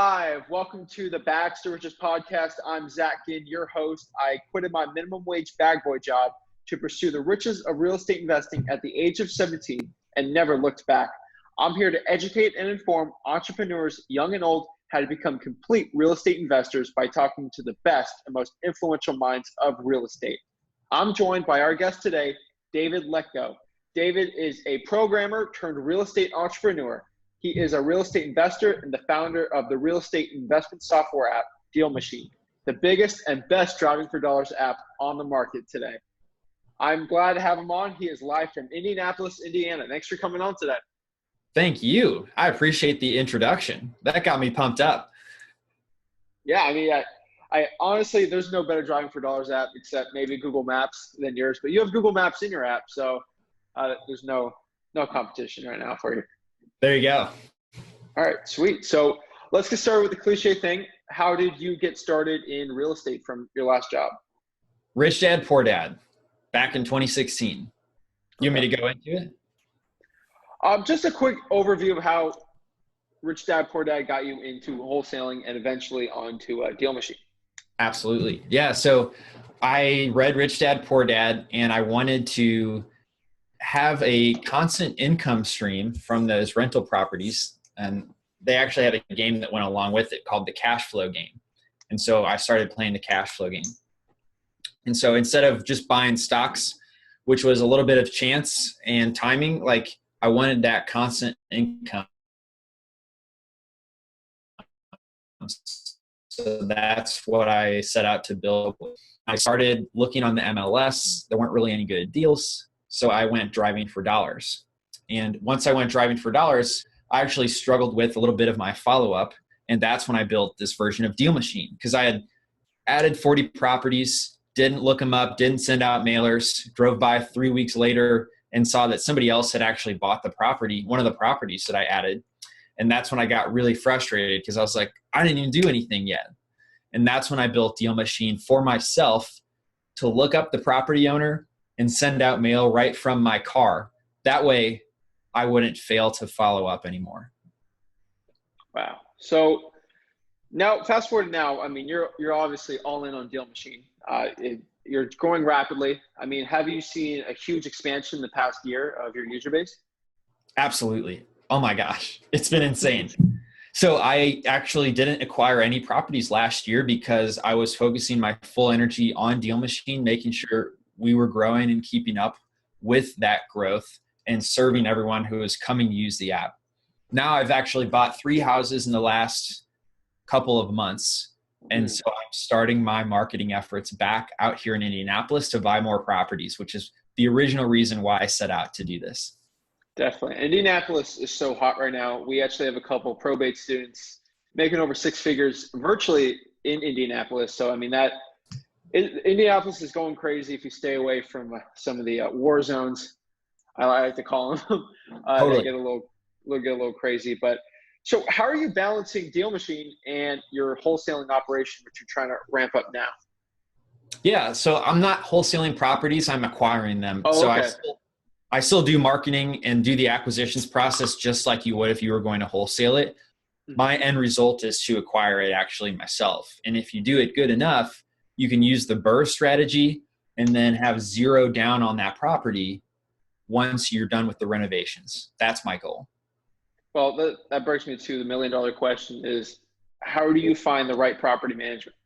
live. Welcome to the Bags to Riches podcast. I'm Zach Ginn, your host. I quitted my minimum wage bag boy job to pursue the riches of real estate investing at the age of 17 and never looked back. I'm here to educate and inform entrepreneurs, young and old, how to become complete real estate investors by talking to the best and most influential minds of real estate. I'm joined by our guest today, David Lecko. David is a programmer turned real estate entrepreneur. He is a real estate investor and the founder of the real estate investment software app, DealMachine, the biggest and best driving for dollars app on the market today. I'm glad to have him on. He is live from Indianapolis, Indiana. Thanks for coming on today. Thank you. I appreciate the introduction. That got me pumped up. Yeah, I mean, I honestly, there's no better driving for dollars app except maybe Google Maps than yours, but you have Google Maps in your app, so there's no competition right now for you. There you go. All right, sweet. So let's get started with the cliche thing. How did you get started in real estate from your last job? Rich Dad, Poor Dad, back in 2016. You want me to go into it? Just a quick overview of how Rich Dad, Poor Dad got you into wholesaling and eventually onto DealMachine. Absolutely. Yeah. So I read Rich Dad, Poor Dad, and I wanted to have a constant income stream from those rental properties. And they actually had a game that went along with it called the cash flow game. And so I started playing the cash flow game. And so instead of just buying stocks, which was a little bit of chance and timing, like I wanted that constant income. So that's what I set out to build. I started looking on the MLS. There weren't really any good deals. So I went driving for dollars. And once I went driving for dollars, I actually struggled with a little bit of my follow-up. And that's when I built this version of DealMachine, because I had added 40 properties, didn't look them up, didn't send out mailers, drove by 3 weeks later and saw that somebody else had actually bought the property, one of the properties that I added. And that's when I got really frustrated because I was like, I didn't even do anything yet. And that's when I built DealMachine for myself to look up the property owner and send out mail right from my car. That way I wouldn't fail to follow up anymore. Wow. So now fast forward now, I mean, you're obviously all in on DealMachine. You're growing rapidly. I mean, have you seen a huge expansion in the past year of your user base? Absolutely. Oh my gosh. It's been insane. So I actually didn't acquire any properties last year because I was focusing my full energy on DealMachine, making sure we were growing and keeping up with that growth and serving everyone who is coming to use the app. Now I've actually bought 3 houses in the last couple of months. And so I'm starting my marketing efforts back out here in Indianapolis to buy more properties, which is the original reason why I set out to do this. Definitely. Indianapolis is so hot right now. We actually have a couple of probate students making over 6 figures virtually in Indianapolis. So, I mean, Indianapolis is going crazy if you stay away from some of the war zones. I like to call them. Totally. They get a little crazy. But so how are you balancing DealMachine and your wholesaling operation, which you're trying to ramp up now? Yeah. So I'm not wholesaling properties. I'm acquiring them. Oh, so okay. I still do marketing and do the acquisitions process just like you would if you were going to wholesale it. My end result is to acquire it actually myself. And if you do it good enough, you can use the BRRRR strategy and then have zero down on that property once you're done with the renovations. That's my goal. Well, that brings me to the $1 million question is, how do you find the right property management?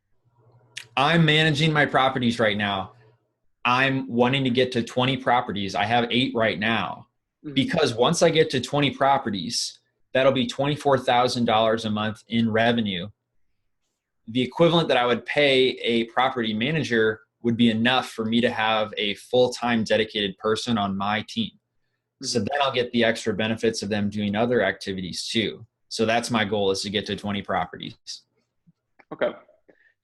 I'm managing my properties right now. I'm wanting to get to 20 properties. I have 8 right now because once I get to 20 properties, that'll be $24,000 a month in revenue. The equivalent that I would pay a property manager would be enough for me to have a full-time dedicated person on my team. So then I'll get the extra benefits of them doing other activities too. So that's my goal, is to get to 20 properties. Okay.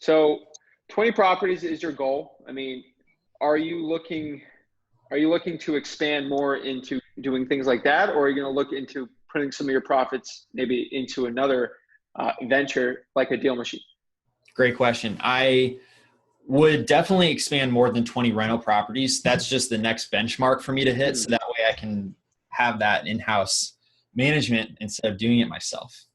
So 20 properties is your goal. I mean, are you looking to expand more into doing things like that? Or are you going to look into putting some of your profits maybe into another venture like a DealMachine? Great question. I would definitely expand more than 20 rental properties. That's just the next benchmark for me to hit. So that way I can have that in-house management instead of doing it myself.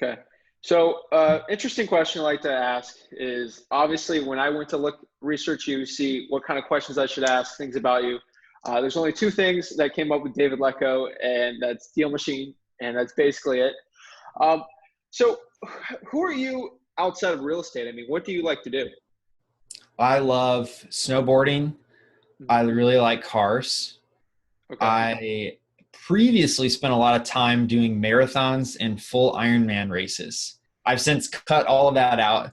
Okay. So, interesting question I like to ask is obviously when I went to research you, see what kind of questions I should ask, things about you. There's only two things that came up with David Lecko, and that's DealMachine, and that's basically it. Um, so, who are you outside of real estate? I mean, what do you like to do? I love snowboarding. I really like cars. Okay. I previously spent a lot of time doing marathons and full Ironman races. I've since cut all of that out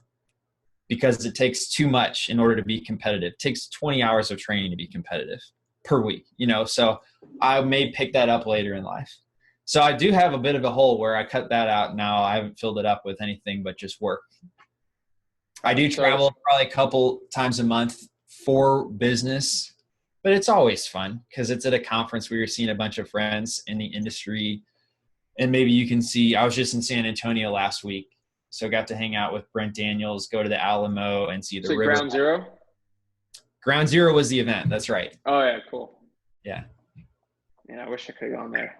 because it takes too much in order to be competitive. It takes 20 hours of training to be competitive per week, so I may pick that up later in life. So I do have a bit of a hole where I cut that out now. I haven't filled it up with anything but just work. I do travel probably a couple times a month for business. But it's always fun because it's at a conference where you're seeing a bunch of friends in the industry. And maybe you can see, I was just in San Antonio last week. So got to hang out with Brent Daniels, go to the Alamo and see the river. Ground Zero? Ground Zero was the event. That's right. Oh, yeah, cool. Yeah. Yeah, I wish I could have gone there.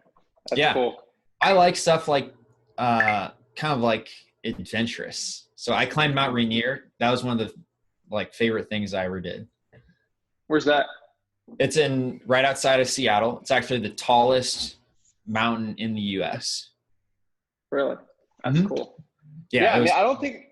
That's cool. I like stuff like kind of like adventurous. So I climbed Mount Rainier. That was one of the favorite things I ever did. Where's that? It's right outside of Seattle. It's actually the tallest mountain in the U.S. Really? That's cool. Yeah. I mean, I don't think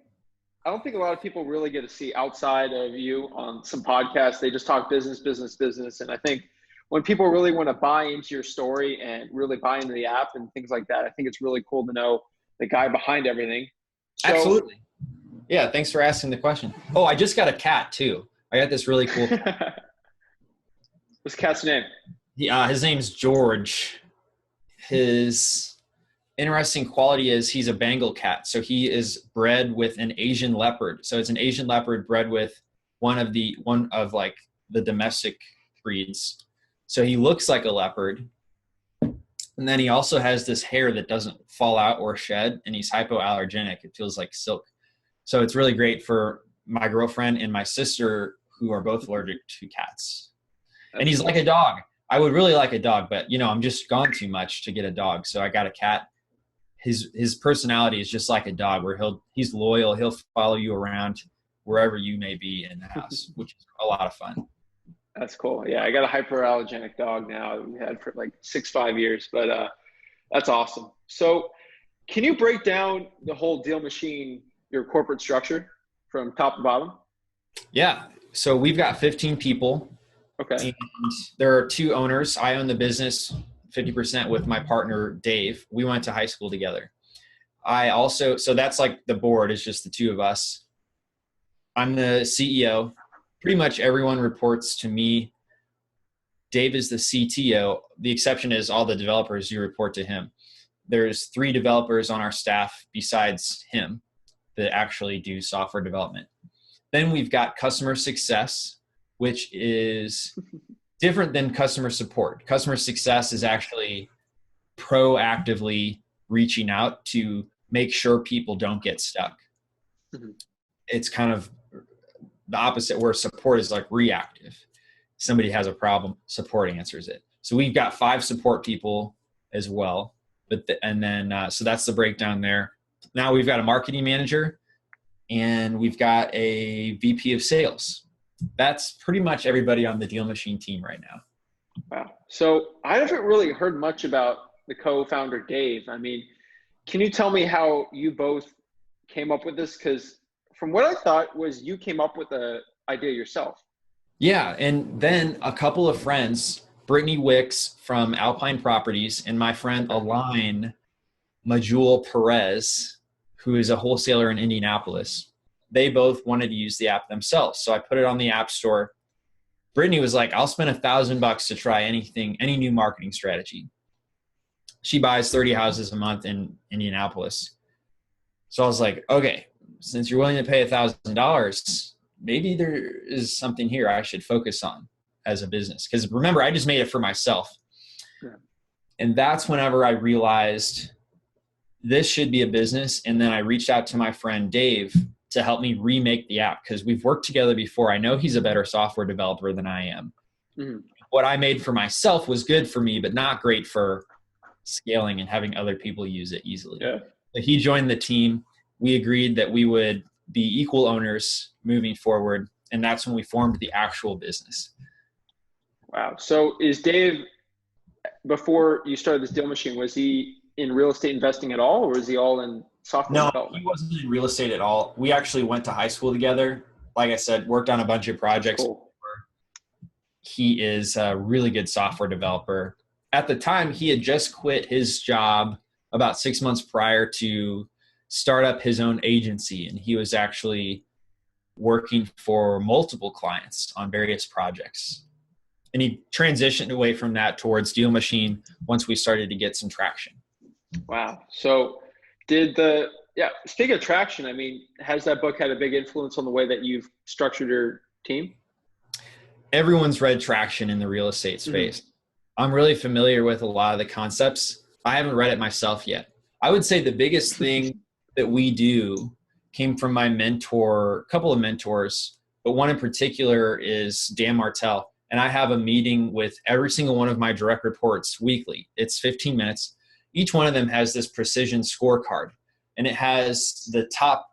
a lot of people really get to see outside of you on some podcasts. They just talk business. And I think when people really want to buy into your story and really buy into the app and things like that, I think it's really cool to know the guy behind everything. So, absolutely. Yeah. Thanks for asking the question. Oh, I just got a cat too. I got this really cool cat. What's the cat's name? His name's George. His interesting quality is he's a Bengal cat. So he is bred with an Asian leopard. So it's an Asian leopard bred with one of the domestic breeds. So he looks like a leopard. And then he also has this hair that doesn't fall out or shed, and he's hypoallergenic. It feels like silk. So it's really great for my girlfriend and my sister, who are both allergic to cats. And he's like a dog. I would really like a dog, but I'm just gone too much to get a dog. So I got a cat. His personality is just like a dog, where he's loyal. He'll follow you around wherever you may be in the house, which is a lot of fun. That's cool. Yeah, I got a hyperallergenic dog now. We had for 5 years, but that's awesome. So can you break down the whole DealMachine, your corporate structure from top to bottom? Yeah. So we've got 15 people. Okay. And there are two owners. I own the business 50% with my partner, Dave. We went to high school together. So that's the board is just the two of us. I'm the CEO. Pretty much everyone reports to me. Dave is the CTO. The exception is all the developers, you report to him. There's 3 developers on our staff besides him that actually do software development. Then we've got customer success, which is different than customer support. Customer success is actually proactively reaching out to make sure people don't get stuck. Mm-hmm. It's kind of the opposite, where support is reactive. Somebody has a problem, support answers it. So we've got 5 support people as well. So that's the breakdown there. Now we've got a marketing manager and we've got a VP of sales. That's pretty much everybody on the DealMachine team right now. Wow. So I haven't really heard much about the co-founder, Dave. I mean, can you tell me how you both came up with this? Because from what I thought was you came up with the idea yourself. Yeah. And then a couple of friends, Brittany Wicks from Alpine Properties and my friend Aline Majul Perez, who is a wholesaler in Indianapolis, they both wanted to use the app themselves. So I put it on the App Store. Brittany was like, I'll spend $1,000 to try any new marketing strategy. She buys 30 houses a month in Indianapolis. So I was like, okay, since you're willing to pay $1,000, maybe there is something here I should focus on as a business. Because remember, I just made it for myself. Yeah. And that's whenever I realized this should be a business. And then I reached out to my friend Dave to help me remake the app, because we've worked together before. I know he's a better software developer than I am. Mm-hmm. What I made for myself was good for me, but not great for scaling and having other people use it easily. Yeah. So he joined the team. we agreed that we would be equal owners moving forward. And that's when we formed the actual business. Wow. So is Dave, before you started this DealMachine, was he in real estate investing at all, or was he all in software No, development? he wasn't in real estate at all. We actually went to high school together. Like I said, worked on a bunch of projects. Cool. He is a really good software developer. At the time, he had just quit his job about 6 months prior to start up his own agency. And he was actually working for multiple clients on various projects. And he transitioned away from that towards DealMachine once we started to get some traction. Wow. So speaking of traction, I mean, has that book had a big influence on the way that you've structured your team? Everyone's read Traction in the real estate space. Mm-hmm. I'm really familiar with a lot of the concepts. I haven't read it myself yet. I would say the biggest thing that we do came from my mentor, a couple of mentors, but one in particular is Dan Martell. And I have a meeting with every single one of my direct reports weekly. It's 15 minutes. Each one of them has this precision scorecard, and it has the top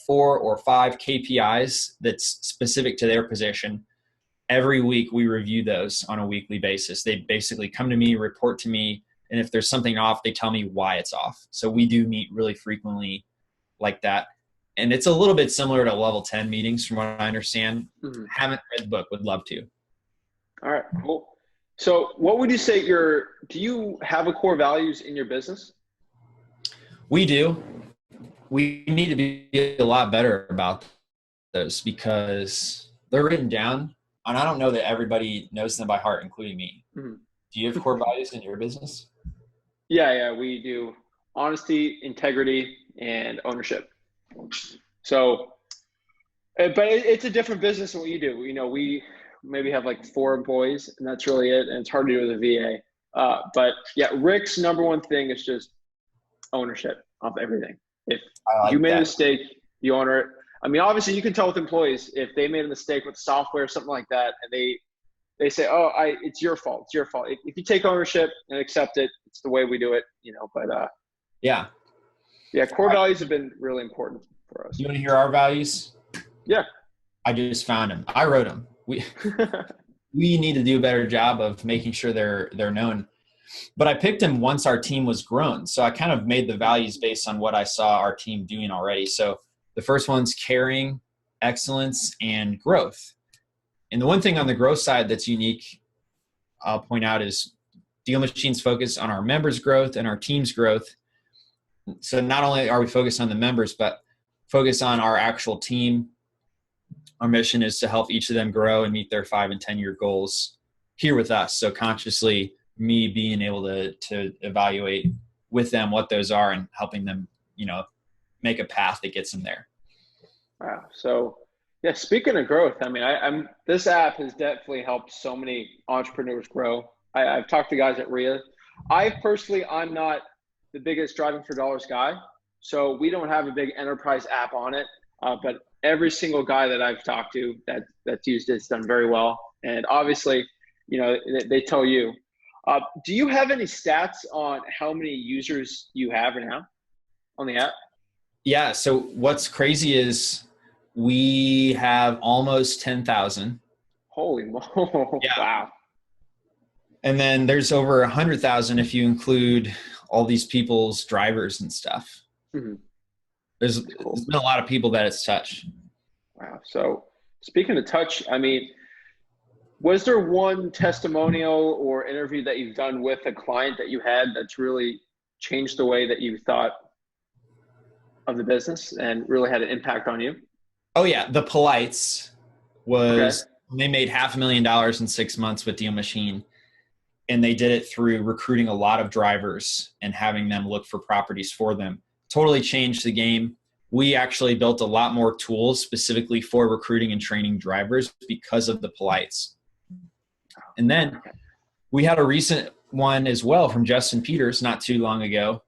4 or 5 KPIs that's specific to their position. Every week we review those on a weekly basis. They basically come to me, report to me, and if there's something off, they tell me why it's off. So we do meet really frequently like that. And it's a little bit similar to level 10 meetings from what I understand. Mm-hmm. Haven't read the book, would love to. All right, cool. So what would you say do you have a core values in your business? We do. We need to be a lot better about those because they're written down, and I don't know that everybody knows them by heart, including me. Mm-hmm. Do you have core values in your business? Yeah, we do. Honesty, integrity, and ownership. So, but it's a different business than what you do. You know, we maybe have like 4 employees, and that's really it. And it's hard to do with a VA. But yeah, Rick's number one thing is just ownership of everything. If you made a mistake, you own it. I mean, obviously you can tell with employees if they made a mistake with software or something like that, and they say, "Oh, it's your fault. It's your fault." If you take ownership and accept it, it's the way we do it, you know. But yeah, core values have been really important for us. You want to hear our values? Yeah, I just found them. I wrote them. We need to do a better job of making sure they're known. But I picked them once our team was grown. So I kind of made the values based on what I saw our team doing already. So the first one's caring, excellence, and growth. And the one thing on the growth side that's unique, I'll point out, is DealMachine's focus on our members' growth and our team's growth. So not only are we focused on the members, but focus on our actual team. Our mission is to help each of them grow and meet their 5 and 10-year goals here with us. So consciously, me being able to evaluate with them what those are and helping them, you know, make a path that gets them there. Wow. So yeah, speaking of growth, I mean, this app has definitely helped so many entrepreneurs grow. I've talked to guys at RIA. I'm not the biggest driving for dollars guy. So we don't have a big enterprise app on it. But every single guy that I've talked to that's used it's done very well. And obviously, you know, they tell you. Do you have any stats on how many users you have right now on the app? Yeah. So what's crazy is we have almost 10,000. Holy moly. Yeah. Wow. And then there's over 100,000 if you include all these people's drivers and stuff. Mm-hmm. There's been a lot of people that it's touched. Wow. So speaking of touch, I mean, was there one testimonial or interview that you've done with a client that you had that's really changed the way that you thought of the business and really had an impact on you? Oh yeah. The Polites was, They made $500,000 in 6 months with DealMachine. And they did it through recruiting a lot of drivers and having them look for properties for them. Totally changed the game. We actually built a lot more tools specifically for recruiting and training drivers because of the Polites. And then we had a recent one as well from Justin Peters not too long ago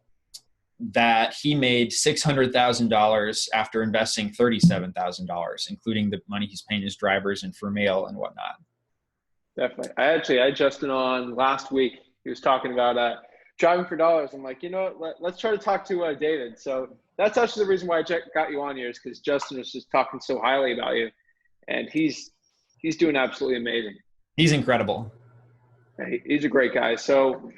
that he made $600,000 after investing $37,000, including the money he's paying his drivers and for mail and whatnot. Definitely. I had Justin on last week. He was talking about driving for dollars. I'm like, you know what, let's try to talk to David. So that's actually the reason why I got you on here, is because Justin was just talking so highly about you, and he's doing absolutely amazing. He's incredible. He's a great guy. So,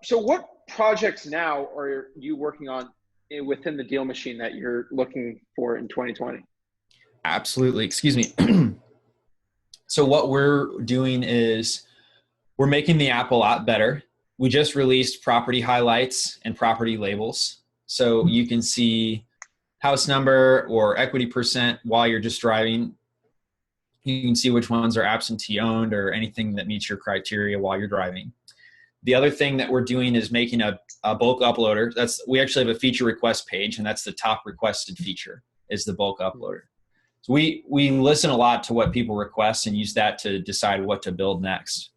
so what projects now are you working on within the DealMachine that you're looking for in 2020? Absolutely. Excuse me. So what we're doing is we're making the app a lot better. We just released property highlights and property labels. So you can see house number or equity percent while you're just driving. You can see which ones are absentee owned or anything that meets your criteria while you're driving. The other thing that we're doing is making a bulk uploader. We actually have a feature request page, and that's the top requested feature is the bulk uploader. So we listen a lot to what people request and use that to decide what to build next.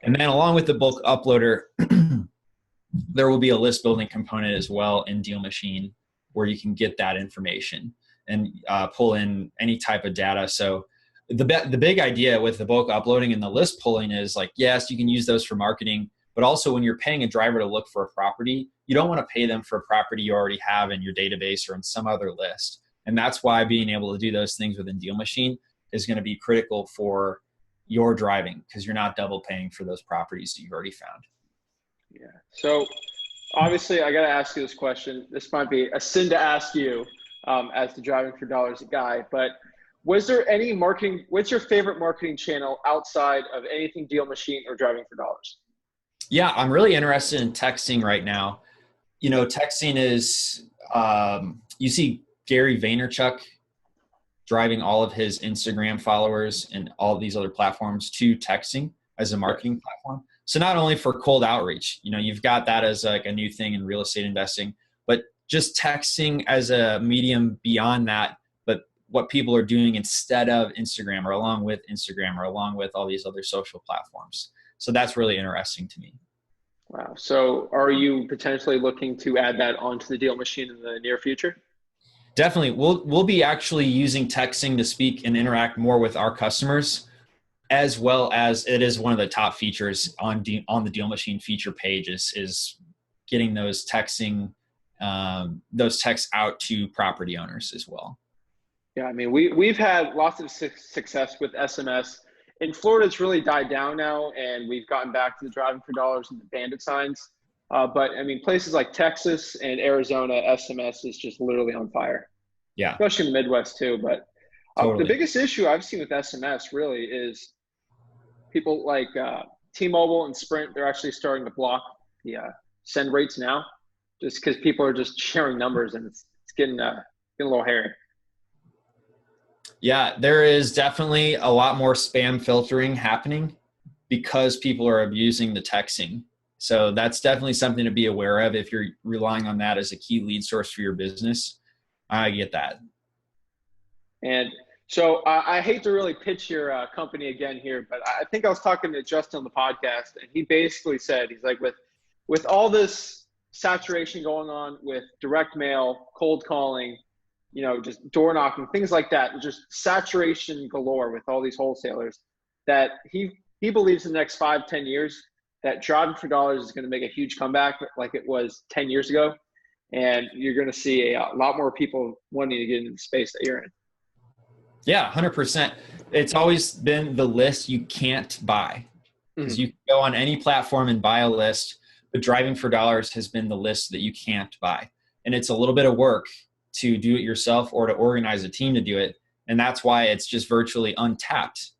And then along with the bulk uploader, there will be a list building component as well in DealMachine where you can get that information and pull in any type of data. So the big idea with the bulk uploading and the list pulling is like, yes, you can use those for marketing, but also when you're paying a driver to look for a property, you don't want to pay them for a property you already have in your database or in some other list. And that's why being able to do those things within DealMachine is going to be critical for your driving, because you're not double paying for those properties that you've already found. Yeah. So obviously I got to ask you this question. This might be a sin to ask you as the driving for dollars guy, but was there any marketing, what's your favorite marketing channel outside of anything DealMachine or driving for dollars? Yeah, I'm really interested in texting right now. You know, texting is, you see Gary Vaynerchuk driving all of his Instagram followers and all of these other platforms to texting as a marketing platform. So not only for cold outreach, you know, you've got that as like a new thing in real estate investing, but just texting as a medium beyond that, but what people are doing instead of Instagram or along with Instagram or along with all these other social platforms. So that's really interesting to me. Wow. So are you potentially looking to add that onto the DealMachine in the near future? Definitely. We'll be actually using texting to speak and interact more with our customers, as well as it is one of the top features on the DealMachine feature page is getting those texts out to property owners as well. Yeah, I mean, we've had lots of success with SMS. In Florida, it's really died down now, and we've gotten back to the driving for dollars and the bandit signs. But I mean, places like Texas and Arizona, SMS is just literally on fire. Yeah. Especially in the Midwest too. But Totally. The biggest issue I've seen with SMS really is people like T-Mobile and Sprint. They're actually starting to block the send rates now, just because people are just sharing numbers, and it's getting a little hairy. Yeah, there is definitely a lot more spam filtering happening because people are abusing the texting. So that's definitely something to be aware of if you're relying on that as a key lead source for your business. I get that. And so I hate to really pitch your company again here, but I think I was talking to Justin on the podcast, and he basically said, he's like, with all this saturation going on with direct mail, cold calling, you know, just door knocking, things like that, just saturation galore with all these wholesalers, that he believes in the next 5-10 years that driving for dollars is going to make a huge comeback like it was 10 years ago. And you're going to see a lot more people wanting to get into the space that you're in. Yeah, 100%. It's always been the list you can't buy. Because you can go on any platform and buy a list, but driving for dollars has been the list that you can't buy. And it's a little bit of work to do it yourself or to organize a team to do it. And that's why it's just virtually untapped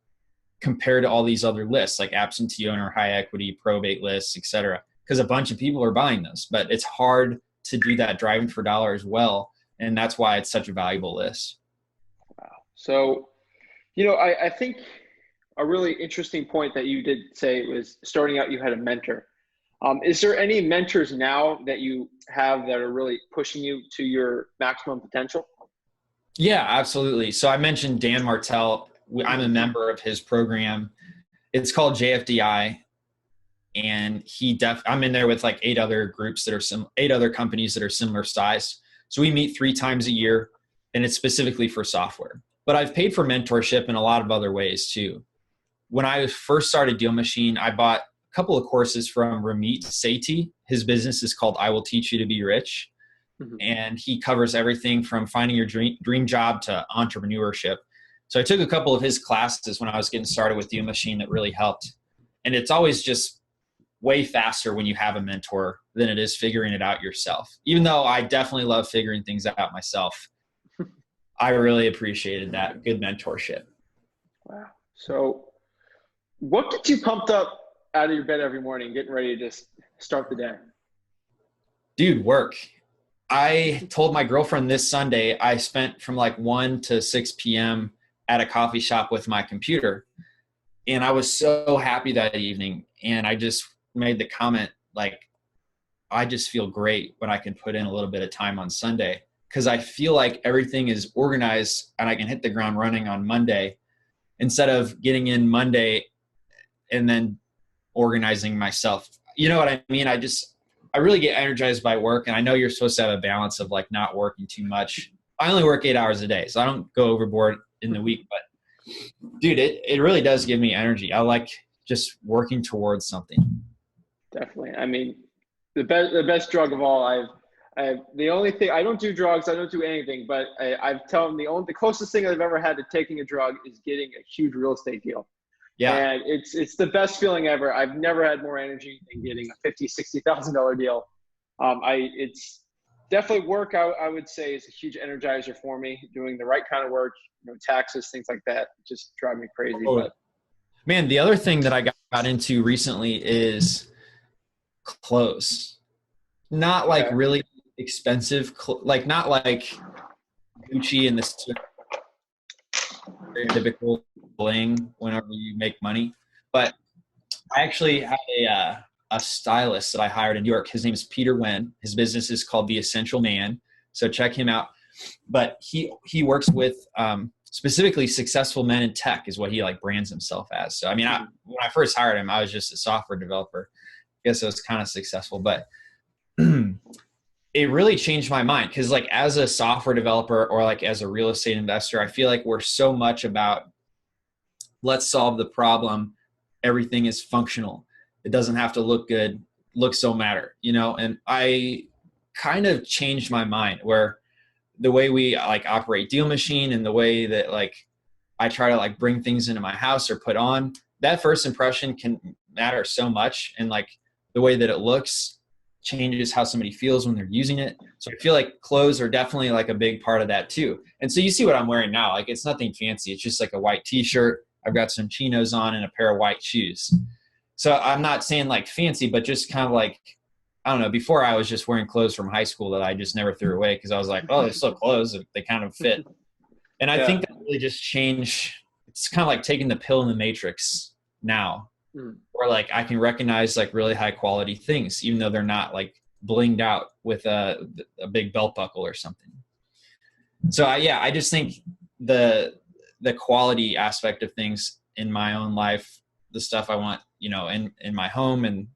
compared to all these other lists like absentee owner, high equity, probate lists, et cetera, because a bunch of people are buying those, but it's hard to do that driving for dollars well. And that's why it's such a valuable list. Wow. So, you know, I think a really interesting point that you did say was starting out, you had a mentor. Is there any mentors now that you have that are really pushing you to your maximum potential? Yeah, absolutely. So I mentioned Dan Martell. I'm a member of his program. It's called JFDI. And I'm in there with like 8 other groups that are 8 other companies that are similar size. So we meet 3 times a year, and it's specifically for software. But I've paid for mentorship in a lot of other ways too. When I first started DealMachine, I bought couple of courses from Ramit Sethi. His business is called I Will Teach You to Be Rich. And he covers everything from finding your dream job to entrepreneurship. So I took a couple of his classes when I was getting started with DealMachine that really helped. And it's always just way faster when you have a mentor than it is figuring it out yourself. Even though I definitely love figuring things out myself, I really appreciated that good mentorship. Wow. So what gets you pumped up out of your bed every morning, getting ready to just start the day? Dude, work. I told my girlfriend this Sunday I spent from like 1 to 6 p.m. at a coffee shop with my computer. And I was so happy that evening. And I just made the comment, like, I just feel great when I can put in a little bit of time on Sunday, because I feel like everything is organized and I can hit the ground running on Monday instead of getting in Monday and then organizing myself. You know what I mean? I really get energized by work, and I know you're supposed to have a balance of like not working too much. I only work 8 hours a day, so I don't go overboard in the week, but dude, it really does give me energy. I like just working towards something. Definitely. I mean, the best drug of all, the only thing, I don't do drugs, I don't do anything, but I've told them the closest thing I've ever had to taking a drug is getting a huge real estate deal. Yeah. And it's the best feeling ever. I've never had more energy than getting a $50,000-$60,000 deal. It's definitely work. I would say is a huge energizer for me. Doing the right kind of work, taxes, things like that, just drive me crazy. Oh. But man, the other thing that I got into recently is clothes. Not like really expensive, like not like Gucci and this typical bling whenever you make money. But I actually had a stylist that I hired in New York. His name is Peter Wen. His business is called The Essential Man. So check him out. But he works with specifically successful men in tech is what he like brands himself as. So I mean, when I first hired him, I was just a software developer. I guess I was kind of successful, but it really changed my mind, because like as a software developer or like as a real estate investor, I feel like we're so much about let's solve the problem. Everything is functional. It doesn't have to look good. Looks don't matter, and I kind of changed my mind where the way we like operate DealMachine and the way that like I try to like bring things into my house or put on, that first impression can matter so much. And like the way that it looks changes how somebody feels when they're using it. So I feel like clothes are definitely like a big part of that too. And so you see what I'm wearing now, like it's nothing fancy. It's just like a white t-shirt. I've got some chinos on and a pair of white shoes. So I'm not saying like fancy, but just kind of like, I don't know, before I was just wearing clothes from high school that I just never threw away because I was like, oh, they're still clothes. They kind of fit. And I think that really just changed. It's kind of like taking the pill in the Matrix now. Where like I can recognize like really high quality things, even though they're not like blinged out with a big belt buckle or something. So I just think the quality aspect of things in my own life, the stuff I want, in my home, and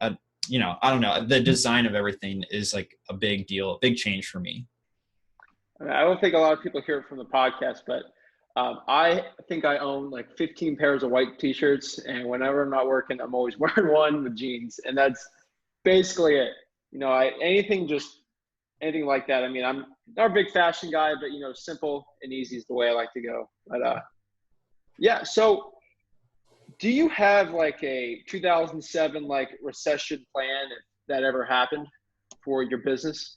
I don't know, the design of everything is like a big deal, a big change for me. I don't think a lot of people hear it from the podcast, but I think I own like 15 pairs of white t-shirts, and whenever I'm not working, I'm always wearing one with jeans, and that's basically it. Anything like that. I mean, I'm not a big fashion guy, but simple and easy is the way I like to go. But so do you have like a 2007 like recession plan if that ever happened for your business?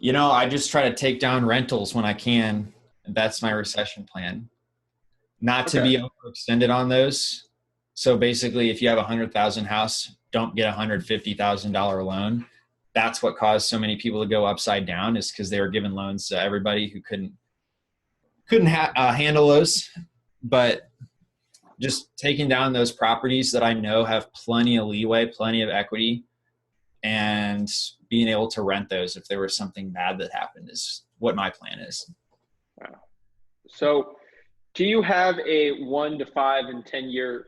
I just try to take down rentals when I can. That's my recession plan. Not to be overextended on those. So basically, if you have a 100,000 house, don't get a $150,000 loan. That's what caused so many people to go upside down, is because they were giving loans to everybody who couldn't handle those. But just taking down those properties that I know have plenty of leeway, plenty of equity, and being able to rent those if there was something bad that happened is what my plan is. Wow. So do you have a 1 to 5 and 10 year,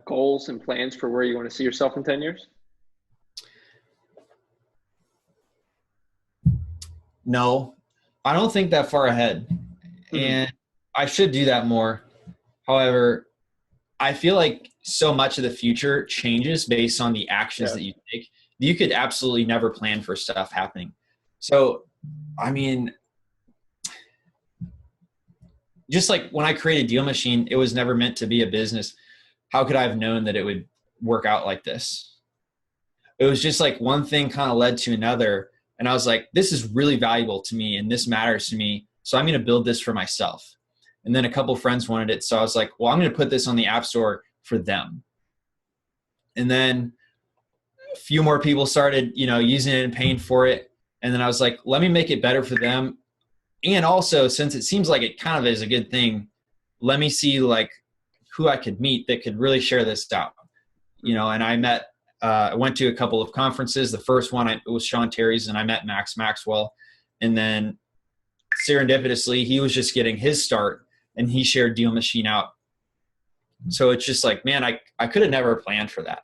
goals and plans for where you want to see yourself in 10 years? No, I don't think that far ahead. And I should do that more. However, I feel like so much of the future changes based on the actions Yeah. that you take. You could absolutely never plan for stuff happening. So, I mean, just like when I created DealMachine, it was never meant to be a business. How could I have known that it would work out like this? It was just like one thing kind of led to another. And I was like, this is really valuable to me and this matters to me. So I'm going to build this for myself. And then a couple friends wanted it. So I was like, well, I'm going to put this on the App Store for them. And then a few more people started, using it and paying for it. And then I was like, let me make it better for them. And also, since it seems like it kind of is a good thing, let me see like who I could meet that could really share this out. And I went to a couple of conferences. The first one it was Sean Terry's, and I met Max Maxwell. And then serendipitously, he was just getting his start, and he shared DealMachine out. So it's just like, man, I could have never planned for that.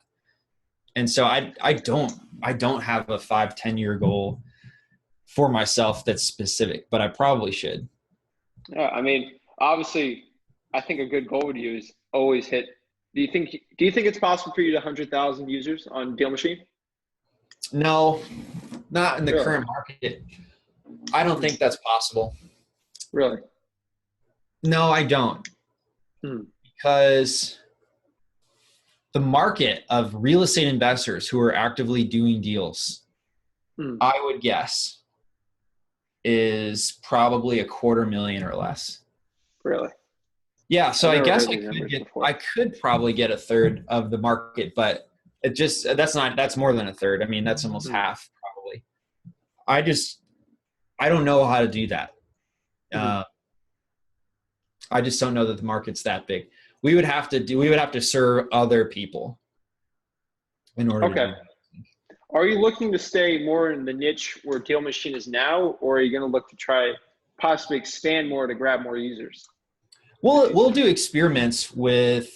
And so I don't have a 5-10 year goal for myself that's specific, but I probably should. Yeah, I mean, obviously, I think a good goal with you is always hit. Do you think it's possible for you to 100,000 users on DealMachine? No, not in the current market. I don't think that's possible. Really? No, I don't. Because the market of real estate investors who are actively doing deals, I would guess, is probably 250,000 or less. Really? Yeah. So I guess I could probably get a third of the market, but that's more than a third. I mean, that's almost half probably. I don't know how to do that. I just don't know that the market's that big. We would have to serve other people in order to do that. Are you looking to stay more in the niche where DealMachine is now, or are you going to look to try possibly expand more to grab more users? We'll do experiments with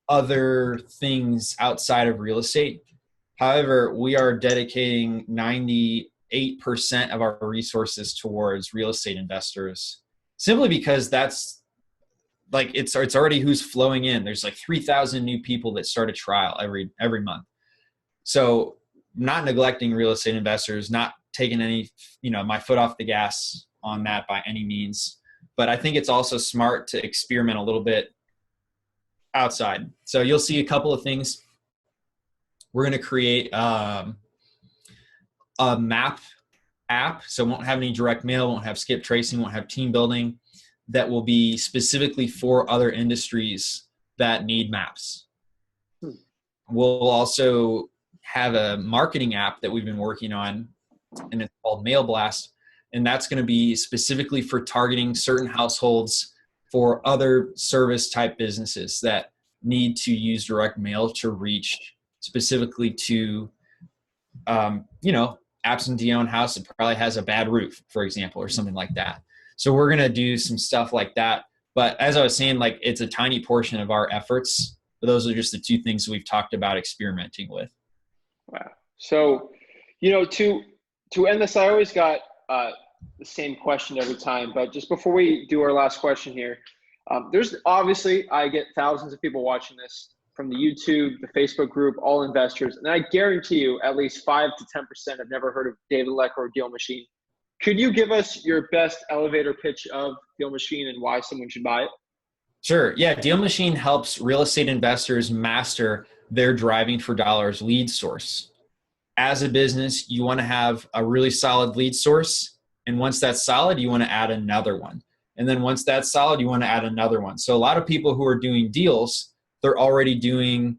other things outside of real estate. However, we are dedicating 98% of our resources towards real estate investors, simply because that's like it's already who's flowing in. There's like 3,000 new people that start a trial every month. So not neglecting real estate investors, not taking any, my foot off the gas on that by any means. But I think it's also smart to experiment a little bit outside. So you'll see a couple of things. We're going to create a map app. So it won't have any direct mail, won't have skip tracing, won't have team building. That will be specifically for other industries that need maps. We'll also have a marketing app that we've been working on, and it's called Mail Blast. And that's going to be specifically for targeting certain households for other service type businesses that need to use direct mail to reach specifically to, absentee owned house that probably has a bad roof, for example, or something like that. So we're going to do some stuff like that. But as I was saying, like it's a tiny portion of our efforts. But those are just the two things we've talked about experimenting with. Wow. So, to end this, I always got the same question every time. But just before we do our last question here, there's obviously, I get thousands of people watching this from the YouTube, the Facebook group, all investors. And I guarantee you at least 5 to 10% have never heard of David Lecko or DealMachine. Could you give us your best elevator pitch of DealMachine and why someone should buy it? Sure. Yeah. DealMachine helps real estate investors master their driving for dollars lead source. As a business, you want to have a really solid lead source. And once that's solid, you want to add another one. And then once that's solid, you want to add another one. So a lot of people who are doing deals, they're already doing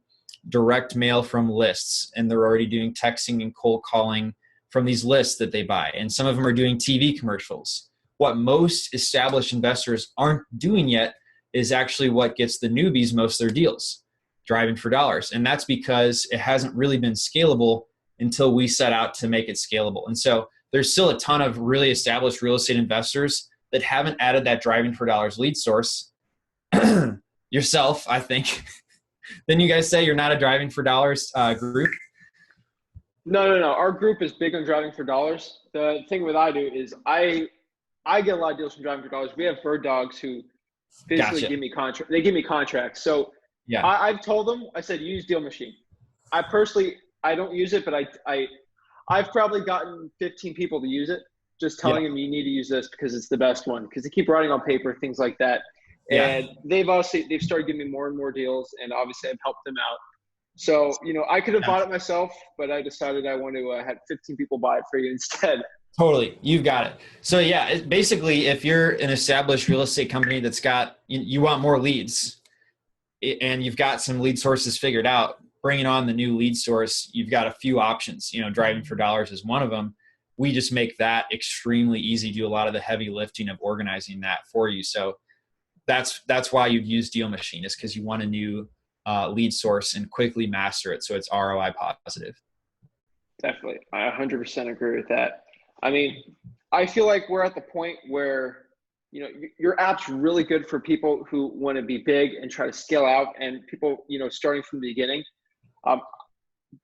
direct mail from lists, and they're already doing texting and cold calling from these lists that they buy. And some of them are doing TV commercials. What most established investors aren't doing yet is actually what gets the newbies most of their deals, driving for dollars. And that's because it hasn't really been scalable until we set out to make it scalable. And so there's still a ton of really established real estate investors that haven't added that driving for dollars lead source. Yourself, I think. Then you guys say you're not a driving for dollars group? No. Our group is big on driving for dollars. The thing what I do is I get a lot of deals from driving for dollars. We have bird dogs who basically give me contracts. They give me contracts. So Yeah. I've told them, I said, use DealMachine. I personally, I don't use it, but I've probably gotten 15 people to use it, just Yeah. telling them you need to use this because it's the best one. Because they keep writing on paper, things like that. Yeah. And they've started giving me more and more deals, and obviously I've helped them out. So, I could have bought it myself, but I decided I want to have 15 people buy it for you instead. Totally. You've got it. So yeah, basically if you're an established real estate company that's got, you want more leads and you've got some lead sources figured out, bringing on the new lead source, you've got a few options, driving for dollars is one of them. We just make that extremely easy, do a lot of the heavy lifting of organizing that for you. So that's why you've used DealMachine, is because you want a new lead source and quickly master it. So it's ROI positive. Definitely. I 100% agree with that. I mean, I feel like we're at the point where, your app's really good for people who want to be big and try to scale out, and people, starting from the beginning.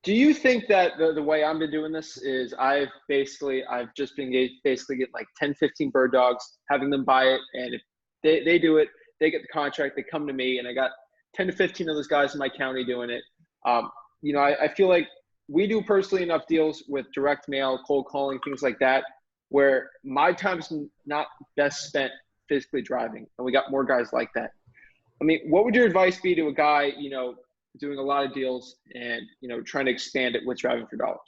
Do you think that the way I've been doing this is I've just been basically getting like 10, 15 bird dogs, having them buy it. And if they do it, they get the contract, they come to me, and I got 10 to 15 of those guys in my county doing it. I feel like we do personally enough deals with direct mail, cold calling, things like that, where my time's not best spent physically driving. And we got more guys like that. I mean, what would your advice be to a guy, doing a lot of deals and, trying to expand it with driving for dollars?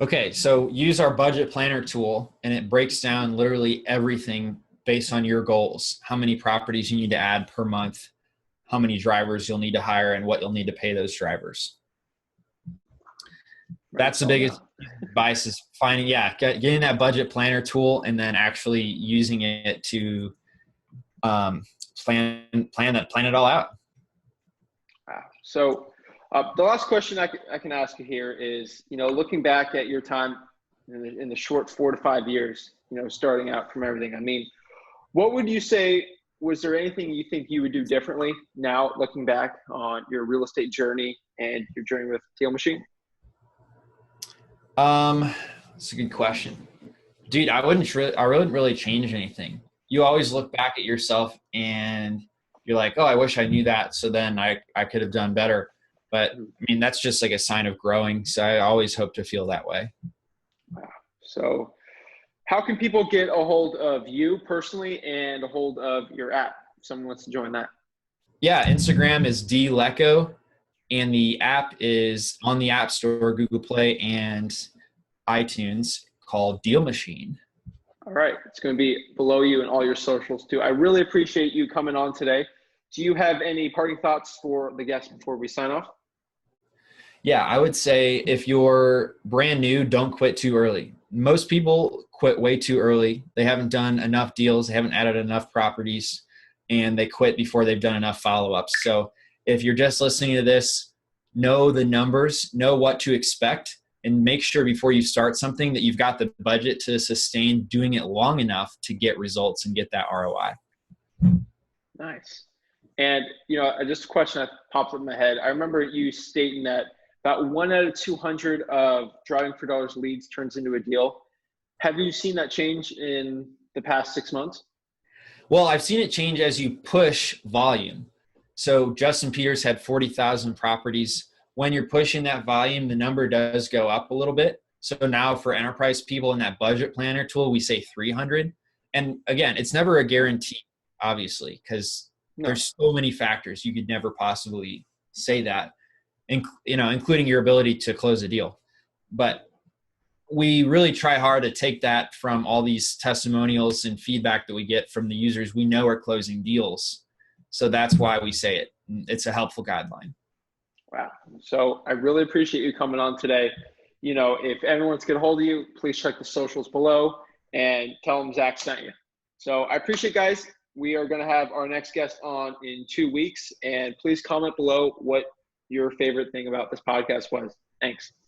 Okay. So use our budget planner tool, and it breaks down literally everything based on your goals, how many properties you need to add per month, how many drivers you'll need to hire, and what you'll need to pay those drivers. That's the biggest advice, is getting that budget planner tool and then actually using it to plan it all out. Wow. So the last question I can ask you here is, looking back at your time in the short 4 to 5 years, starting out from everything, I mean, what would you say, was there anything you think you would do differently now looking back on your real estate journey and your journey with DealMachine? That's a good question, dude. I wouldn't really change anything. You always look back at yourself and you're like, oh, I wish I knew that, so then I could have done better. But I mean, that's just like a sign of growing. So I always hope to feel that way. Wow. So how can people get a hold of you personally and a hold of your app if someone wants to join that? Yeah, Instagram is Lecko, and the app is on the App Store, Google Play, and iTunes, called DealMachine. All right. It's going to be below you and all your socials too. I really appreciate you coming on today. Do you have any parting thoughts for the guests before we sign off? Yeah, I would say if you're brand new, don't quit too early. Most people quit way too early. They haven't done enough deals. They haven't added enough properties, and they quit before they've done enough follow-ups. So if you're just listening to this, know the numbers, know what to expect, and make sure before you start something that you've got the budget to sustain doing it long enough to get results and get that ROI. Nice. And, just a question that popped up in my head. I remember you stating that about 1 out of 200 of driving for dollars leads turns into a deal. Have you seen that change in the past 6 months? Well, I've seen it change as you push volume. So Justin Peters had 40,000 properties. When you're pushing that volume, the number does go up a little bit. So now for enterprise people in that budget planner tool, we say 300. And again, it's never a guarantee, obviously, because there's so many factors. You could never possibly say that, including your ability to close a deal. But we really try hard to take that from all these testimonials and feedback that we get from the users we know are closing deals. So that's why we say it. It's a helpful guideline. Wow. So I really appreciate you coming on today. If everyone's get a hold of you, please check the socials below and tell them Zach sent you. So I appreciate it, guys. We are going to have our next guest on in 2 weeks, and please comment below what your favorite thing about this podcast was. Thanks.